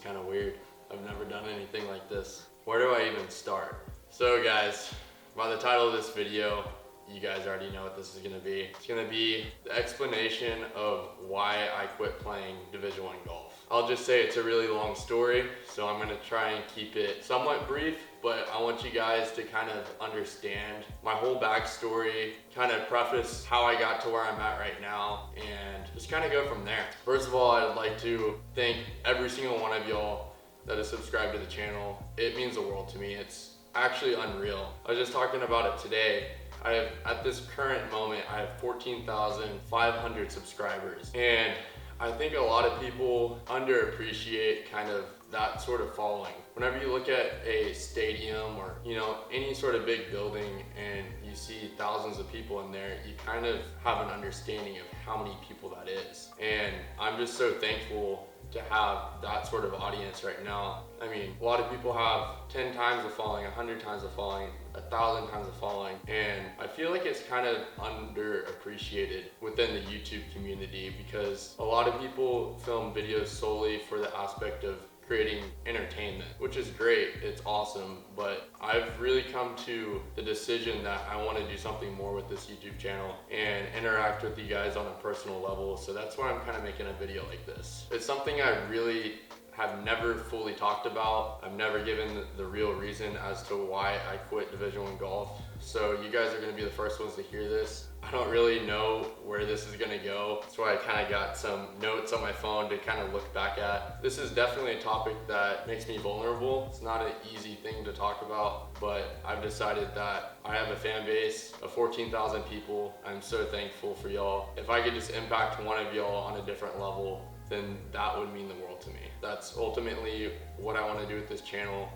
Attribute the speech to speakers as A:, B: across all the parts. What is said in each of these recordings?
A: kind of weird. I've never done anything like this. Where do I even start? So guys, by the title of this video, you guys already know what this is gonna be. It's gonna be the explanation of why I quit playing Division I golf. I'll just say it's a really long story, so I'm gonna try and keep it somewhat brief, but I want you guys to kind of understand my whole backstory, kind of preface how I got to where I'm at right now, and just kind of go from there. First of all, I'd like to thank every single one of y'all that is subscribed to the channel. It means the world to me. It's actually unreal. I was just talking about it today. At this current moment, I have 14,500 subscribers. And I think a lot of people underappreciate kind of that sort of following. Whenever you look at a stadium or, any sort of big building and you see thousands of people in there, you kind of have an understanding of how many people that is. And I'm just so thankful to have that sort of audience right now. I mean, a lot of people have 10 times the following, 100 times the following, 1,000 times the following, and I feel like it's kind of underappreciated within the YouTube community because a lot of people film videos solely for the aspect of creating entertainment, which is great, it's awesome, but I've really come to the decision that I want to do something more with this YouTube channel and interact with you guys on a personal level, so that's why I'm kind of making a video like this. It's something I really have never fully talked about. I've never given the real reason as to why I quit Division I golf. So you guys are gonna be the first ones to hear this. I don't really know where this is gonna go. That's why I kind of got some notes on my phone to kind of look back at. This is definitely a topic that makes me vulnerable. It's not an easy thing to talk about, but I've decided that I have a fan base of 14,000 people. I'm so thankful for y'all. If I could just impact one of y'all on a different level, then that would mean the world to me. That's ultimately what I want to do with this channel.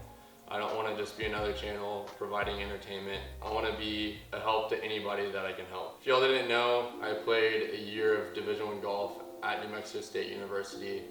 A: I don't want to just be another channel providing entertainment. I want to be a help to anybody that I can help. If y'all didn't know, I played a year of Division I golf at New Mexico State University.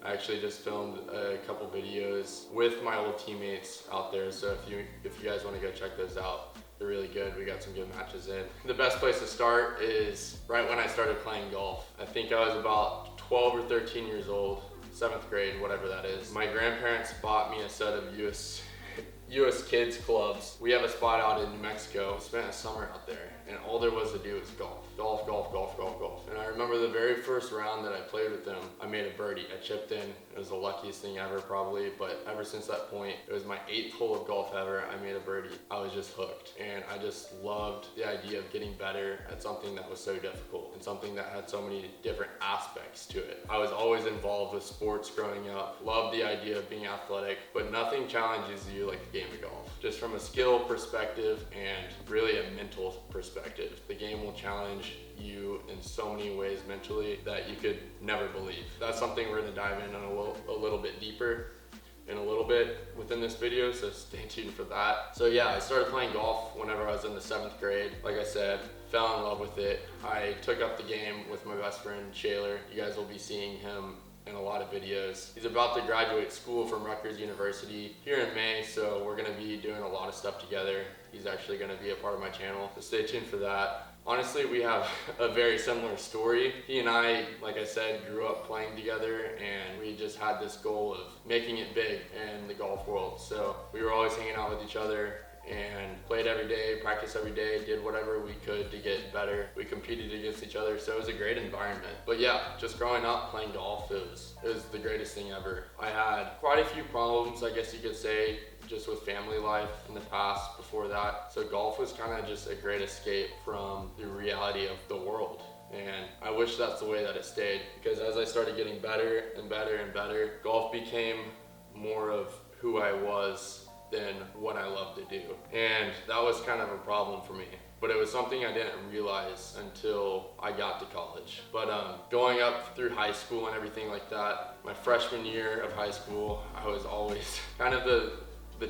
A: I actually just filmed a couple videos with my old teammates out there, so if you guys want to go check those out, they're really good. We got some good matches in. The best place to start is right when I started playing golf. I think I was about 12 or 13 years old, 7th grade, whatever that is. My grandparents bought me a set of US kids clubs. We have a spot out in New Mexico. Spent a summer out there, and all there was to do was golf. Golf, golf, golf, golf, golf. And I remember the very first round that I played with them, I made a birdie. I chipped in. It was the luckiest thing ever probably, but ever since that point, it was my 8th hole of golf ever. I made a birdie. I was just hooked, and I just loved the idea of getting better at something that was so difficult and something that had so many different aspects to it. I was always involved with sports growing up. Loved the idea of being athletic, but nothing challenges you like the game of golf. Just from a skill perspective and really a mental perspective. The game will challenge you in so many ways mentally that you could never believe. That's something we're gonna dive in on a little bit deeper in a little bit within this video, so stay tuned for that. So yeah, I started playing golf whenever I was in the 7th grade. Like I said, fell in love with it. I took up the game with my best friend, Shaler. You guys will be seeing him in a lot of videos. He's about to graduate school from Rutgers University here in May, so we're gonna be doing a lot of stuff together. He's actually gonna be a part of my channel, so stay tuned for that. Honestly, we have a very similar story. He and I, like I said, grew up playing together, and we just had this goal of making it big in the golf world. So we were always hanging out with each other and played every day, practiced every day, did whatever we could to get better. We competed against each other, so it was a great environment. But yeah, just growing up playing golf, it was the greatest thing ever. I had quite a few problems, I guess you could say, just with family life in the past before that. So golf was kind of just a great escape from the reality of the world. And I wish that's the way that it stayed, because as I started getting better and better and better, golf became more of who I was than what I love to do. And that was kind of a problem for me. But it was something I didn't realize until I got to college. But going up through high school and everything like that, my freshman year of high school, I was always kind of the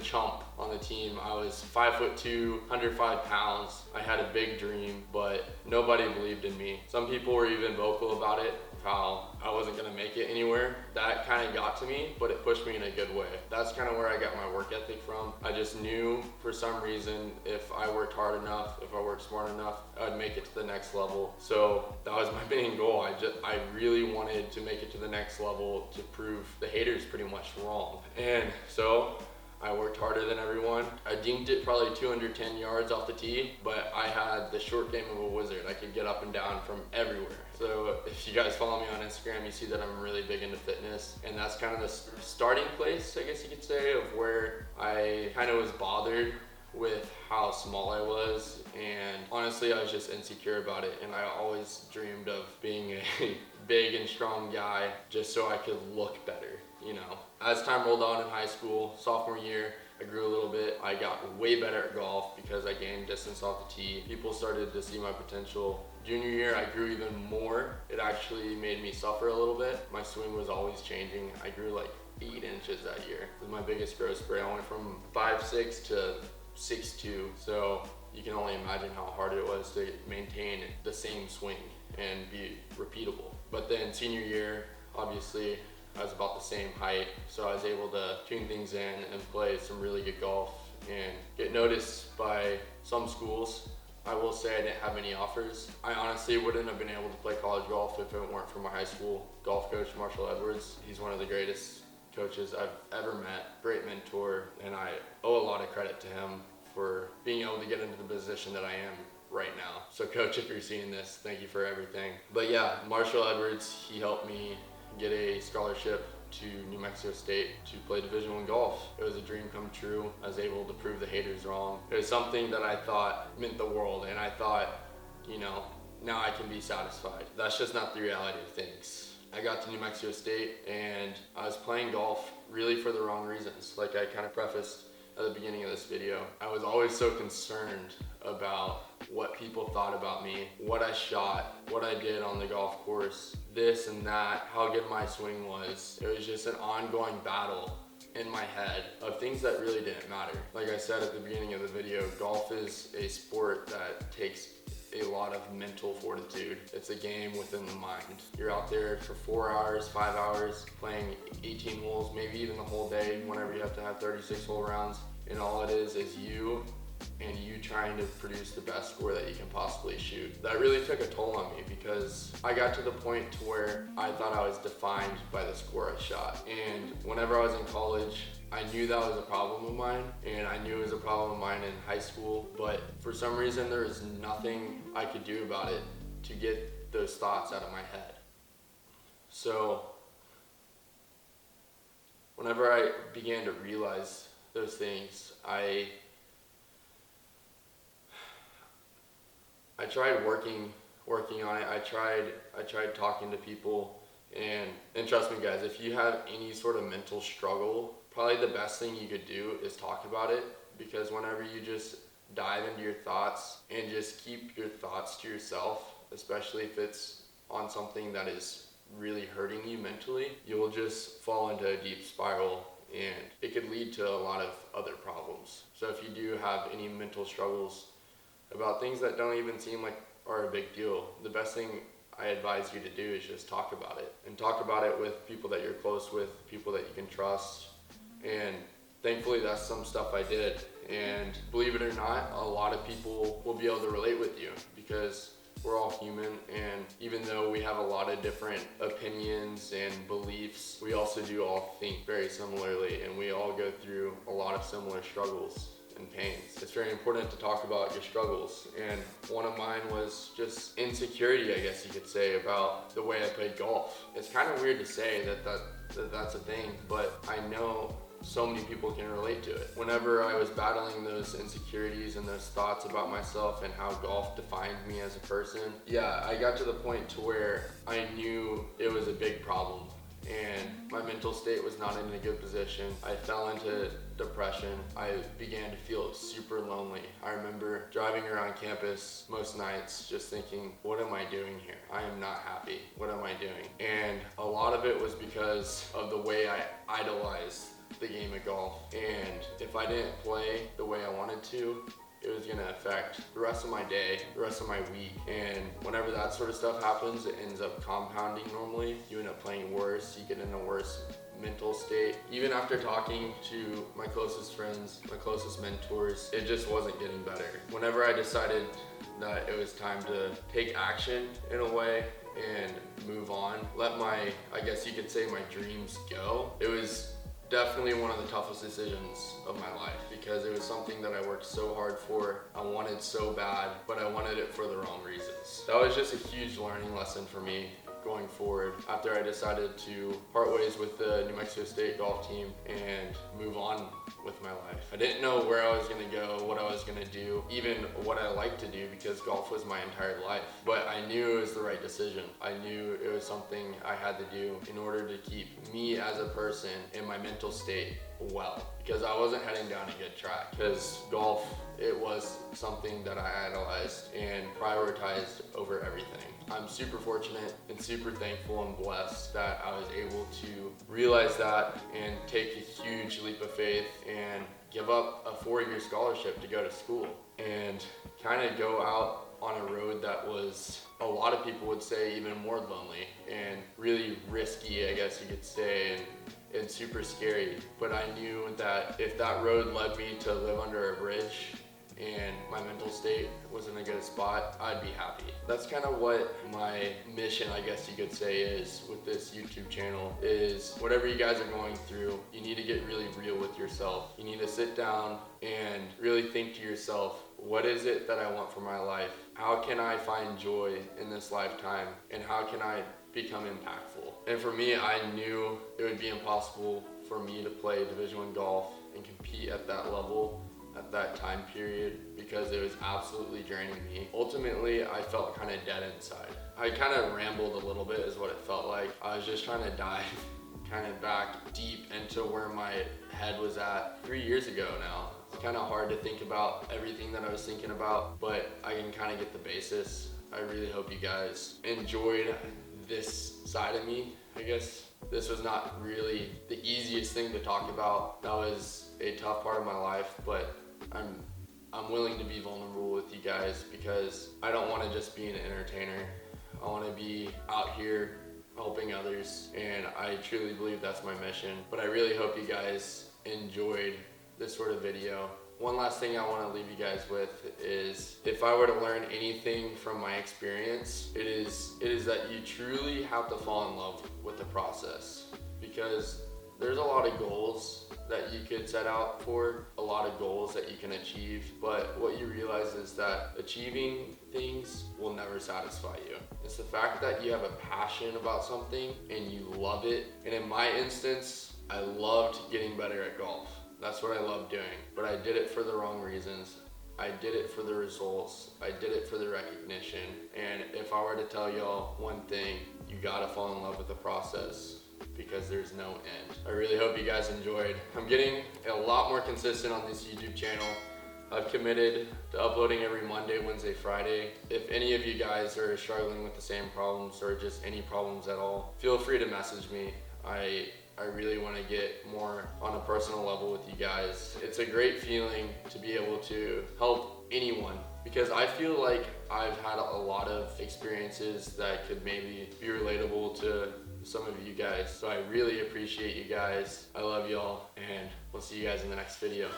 A: chump on the team. I was 5'2", 105 pounds. I had a big dream, but nobody believed in me. Some people were even vocal about it, how I wasn't gonna make it anywhere. That kind kind of got to me, but it pushed me in a good way. That's kind of where I got my work ethic from. I just knew for some reason if I worked hard enough, if I worked smart enough, I'd make it to the next level. So that was my main goal. I really wanted to make it to the next level to prove the haters pretty much wrong. And so I worked harder than everyone. I dinked it probably 210 yards off the tee, but I had the short game of a wizard. I could get up and down from everywhere. So if you guys follow me on Instagram, you see that I'm really big into fitness, and that's kind of the starting place, I guess you could say, of where I kind of was bothered with how small I was, and honestly I was just insecure about it, and I always dreamed of being a big and strong guy just so I could look better, you know. As time rolled on in high school, sophomore year, I grew a little bit. I got way better at golf because I gained distance off the tee. People started to see my potential. Junior year, I grew even more. It actually made me suffer a little bit. My swing was always changing. I grew like 8 inches that year. It was my biggest growth spurt. I went from 5'6" to 6'2", so you can only imagine how hard it was to maintain the same swing and be repeatable. But then senior year, obviously, I was about the same height, so I was able to tune things in and play some really good golf and get noticed by some schools. I will say I didn't have any offers. I honestly wouldn't have been able to play college golf if it weren't for my high school golf coach, Marshall Edwards. He's one of the greatest coaches I've ever met, great mentor, and I owe a lot of credit to him for being able to get into the position that I am right now. So coach, if you're seeing this, thank you for everything. But yeah, Marshall Edwards, he helped me get a scholarship to New Mexico State to play Division I golf. It was a dream come true. I was able to prove the haters wrong. It was something that I thought meant the world, and I thought, you know, now I can be satisfied. That's just not the reality of things. I got to New Mexico State and I was playing golf really for the wrong reasons. Like I kind of prefaced at the beginning of this video, I was always so concerned about what people thought about me, what I shot, what I did on the golf course, this and that, how good my swing was. It was just an ongoing battle in my head of things that really didn't matter. Like I said at the beginning of the video, golf is a sport that takes a lot of mental fortitude. It's a game within the mind. You're out there for 4 hours, 5 hours, playing 18 holes, maybe even the whole day, whenever you have to have 36 hole rounds, and all it is you and you trying to produce the best score that you can possibly shoot. That really took a toll on me because I got to the point to where I thought I was defined by the score I shot. And whenever I was in college, I knew that was a problem of mine, and I knew it was a problem of mine in high school, but for some reason there was nothing I could do about it to get those thoughts out of my head. So whenever I began to realize those things, I tried working on it. I tried talking to people, and trust me guys, if you have any sort of mental struggle, probably the best thing you could do is talk about it, because whenever you just dive into your thoughts and just keep your thoughts to yourself, especially if it's on something that is really hurting you mentally, you'll just fall into a deep spiral and it could lead to a lot of other problems. So if you do have any mental struggles about things that don't even seem like are a big deal, the best thing I advise you to do is just talk about it, and talk about it with people that you're close with, people that you can trust. And thankfully that's some stuff I did, and believe it or not, a lot of people will be able to relate with you because we're all human, and even though we have a lot of different opinions and beliefs, we also do all think very similarly, and we all go through a lot of similar struggles and pains. It's very important to talk about your struggles, and one of mine was just insecurity, I guess you could say, about the way I played golf. It's kind of weird to say that's a thing, but I know so many people can relate to it. Whenever I was battling those insecurities and those thoughts about myself and how golf defined me as a person, yeah, I got to the point to where I knew it was a big problem, and my mental state was not in a good position. I fell into depression. I began to feel super lonely. I remember driving around campus most nights just thinking, what am I doing here? I am not happy. What am I doing? And a lot of it was because of the way I idolized the game of golf. And if I didn't play the way I wanted to, it was gonna affect the rest of my day, the rest of my week. And whenever that sort of stuff happens, it ends up compounding normally. You end up playing worse, you get in a worse mental state. Even after talking to my closest friends, my closest mentors, it just wasn't getting better. Whenever I decided that it was time to take action in a way and move on, let my, I guess you could say, my dreams go, it was definitely one of the toughest decisions of my life, because it was something that I worked so hard for. I wanted so bad, but I wanted it for the wrong reasons. That was just a huge learning lesson for me going forward after I decided to part ways with the New Mexico State golf team and move on with my life. I didn't know where I was gonna go, what I was gonna do, even what I liked to do, because golf was my entire life. But I knew it was the right decision. I knew it was something I had to do in order to keep me as a person in my mental state well, because I wasn't heading down a good track. Because golf, it was something that I idolized and prioritized over everything. I'm super fortunate and super thankful and blessed that I was able to realize that and take a huge leap of faith and give up a 4-year scholarship to go to school and kind of go out on a road that was, a lot of people would say, even more lonely and really risky, I guess you could say, and super scary. But I knew that if that road led me to live under a bridge and my mental state was in a good spot, I'd be happy. That's kind of what my mission, I guess you could say, is with this YouTube channel, is whatever you guys are going through, you need to get really real with yourself. You need to sit down and really think to yourself, what is it that I want for my life? How can I find joy in this lifetime? And how can I become impactful? And for me, I knew it would be impossible for me to play Division I golf and compete at that level at that time period, because it was absolutely draining me. Ultimately, I felt kind of dead inside. I kind of rambled a little bit is what it felt like. I was just trying to dive kind of back deep into where my head was at 3 years ago now. It's kind of hard to think about everything that I was thinking about, but I can kind of get the basis. I really hope you guys enjoyed this side of me. I guess this was not really the easiest thing to talk about. That was a tough part of my life, but I'm willing to be vulnerable with you guys, because I don't want to just be an entertainer. I want to be out here helping others, and I truly believe that's my mission. But I really hope you guys enjoyed this sort of video. One last thing I want to leave you guys with is, if I were to learn anything from my experience, it is that you truly have to fall in love with the process, because there's a lot of goals that you could set out for, a lot of goals that you can achieve, but what you realize is that achieving things will never satisfy you. It's the fact that you have a passion about something and you love it. And in my instance, I loved getting better at golf. That's what I love doing, but I did it for the wrong reasons. I did it for the results. I did it for the recognition. And if I were to tell y'all one thing, you gotta fall in love with the process, because there's no end. I really hope you guys enjoyed. I'm getting a lot more consistent on this YouTube channel. I've committed to uploading every Monday, Wednesday, Friday. If any of you guys are struggling with the same problems or just any problems at all, feel free to message me. I really want to get more on a personal level with you guys. It's a great feeling to be able to help anyone, because I feel like I've had a lot of experiences that could maybe be relatable to some of you guys. So I really appreciate you guys. I love y'all, and we'll see you guys in the next video.